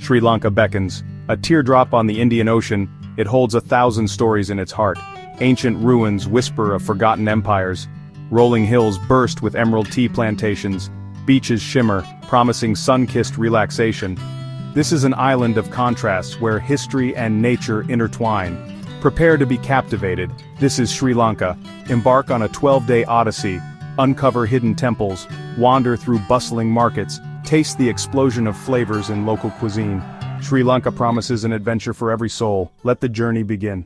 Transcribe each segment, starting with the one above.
Sri Lanka beckons. A teardrop on the Indian Ocean, it holds 1,000 stories in its heart. Ancient ruins whisper of forgotten empires. Rolling hills burst with emerald tea plantations. Beaches shimmer, promising sun-kissed relaxation. This is an island of contrasts where history and nature intertwine. Prepare to be captivated. This is Sri Lanka. Embark on a 12-day odyssey. Uncover hidden temples, wander through bustling markets, taste the explosion of flavors in local cuisine. Sri Lanka promises an adventure for every soul. Let the journey begin.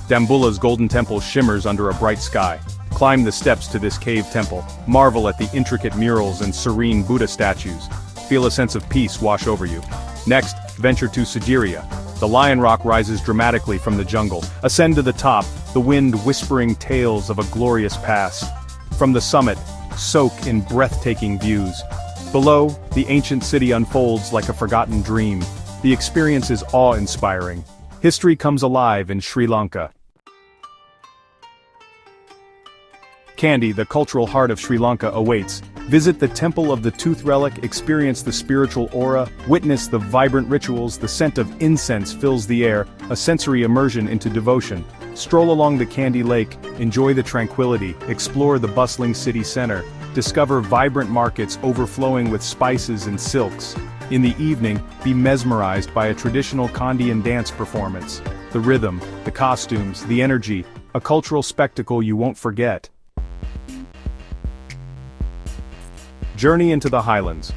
Dambulla's golden temple shimmers under a bright sky. Climb the steps to this cave temple. Marvel at the intricate murals and serene Buddha statues. Feel a sense of peace wash over you. Next, venture to Sigiriya. The lion rock rises dramatically from the jungle. Ascend to the top, the wind whispering tales of a glorious past. From the summit, soak in breathtaking views. Below, the ancient city unfolds like a forgotten dream. The experience is awe-inspiring. History comes alive in Sri Lanka. Kandy, the cultural heart of Sri Lanka, awaits. Visit the Temple of the Tooth Relic, experience the spiritual aura, witness the vibrant rituals, the scent of incense fills the air, a sensory immersion into devotion. Stroll along the Kandy Lake, enjoy the tranquility, explore the bustling city center, discover vibrant markets overflowing with spices and silks. In the evening, be mesmerized by a traditional Kandyan dance performance. The rhythm, the costumes, the energy, a cultural spectacle you won't forget. Journey into the highlands.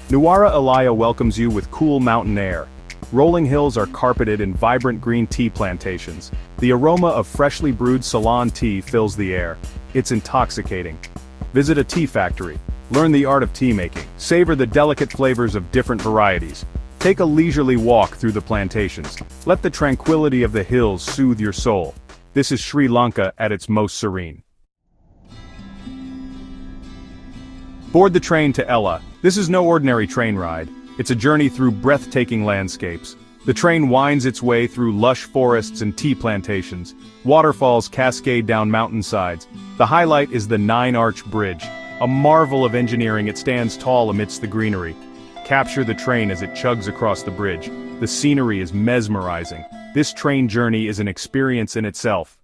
Nuwara Elaya welcomes you with cool mountain air. Rolling hills are carpeted in vibrant green tea plantations. The aroma of freshly brewed Ceylon tea fills the air. It's intoxicating. Visit a tea factory. Learn the art of tea making. Savor the delicate flavors of different varieties. Take a leisurely walk through the plantations. Let the tranquility of the hills soothe your soul. This is Sri Lanka at its most serene. Board the train to Ella. This is no ordinary train ride. It's a journey through breathtaking landscapes. The train winds its way through lush forests and tea plantations. Waterfalls cascade down mountainsides. The highlight is the 9-arch bridge. A marvel of engineering, it stands tall amidst the greenery. Capture the train as it chugs across the bridge. The scenery is mesmerizing. This train journey is an experience in itself.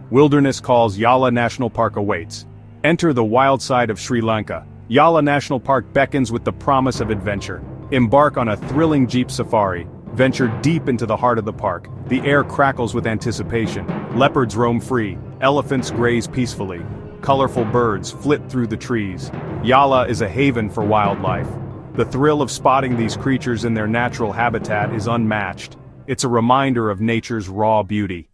Wilderness calls. Yala National Park awaits. Enter the wild side of Sri Lanka. Yala National Park beckons with the promise of adventure. Embark on a thrilling jeep safari. Venture deep into the heart of the park. The air crackles with anticipation. Leopards roam free. Elephants graze peacefully. Colorful birds flit through the trees. Yala is a haven for wildlife. The thrill of spotting these creatures in their natural habitat is unmatched. It's a reminder of nature's raw beauty.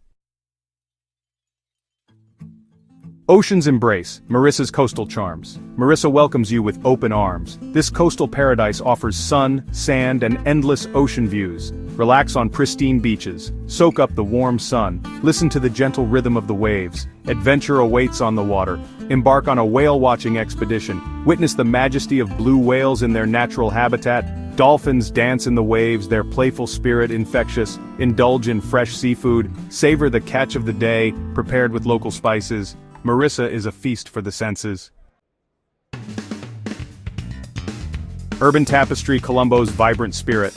Ocean's embrace, Marissa's coastal charms. Marissa welcomes you with open arms. This coastal paradise offers sun, sand, and endless ocean views. Relax on pristine beaches. Soak up the warm sun. Listen to the gentle rhythm of the waves. Adventure awaits on the water. Embark on a whale-watching expedition. Witness the majesty of blue whales in their natural habitat. Dolphins dance in the waves, their playful spirit infectious. Indulge in fresh seafood. Savor the catch of the day, prepared with local spices. Marissa is a feast for the senses. Urban tapestry, Colombo's vibrant spirit.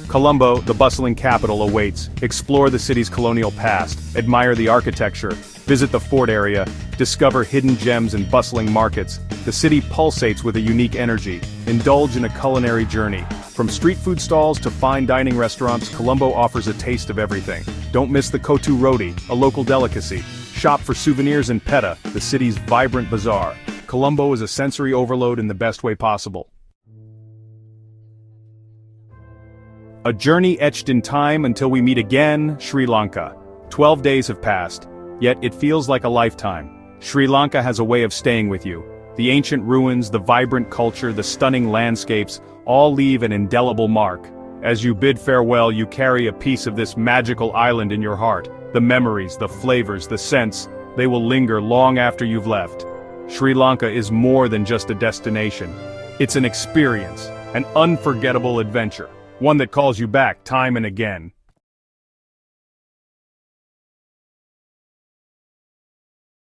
Colombo, the bustling capital, awaits. Explore the city's colonial past, admire the architecture, visit the fort area, discover hidden gems and bustling markets. The city pulsates with a unique energy. Indulge in a culinary journey. From street food stalls to fine dining restaurants, Colombo offers a taste of everything. Don't miss the Kotu Roti, a local delicacy. Shop for souvenirs in Petta, the city's vibrant bazaar. Colombo is a sensory overload in the best way possible. A journey etched in time until we meet again, Sri Lanka. 12 days have passed, yet it feels like a lifetime. Sri Lanka has a way of staying with you. The ancient ruins, the vibrant culture, the stunning landscapes, all leave an indelible mark. As you bid farewell, you carry a piece of this magical island in your heart. The memories, the flavors, the scents, they will linger long after you've left. Sri Lanka is more than just a destination. It's an experience, an unforgettable adventure, one that calls you back time and again.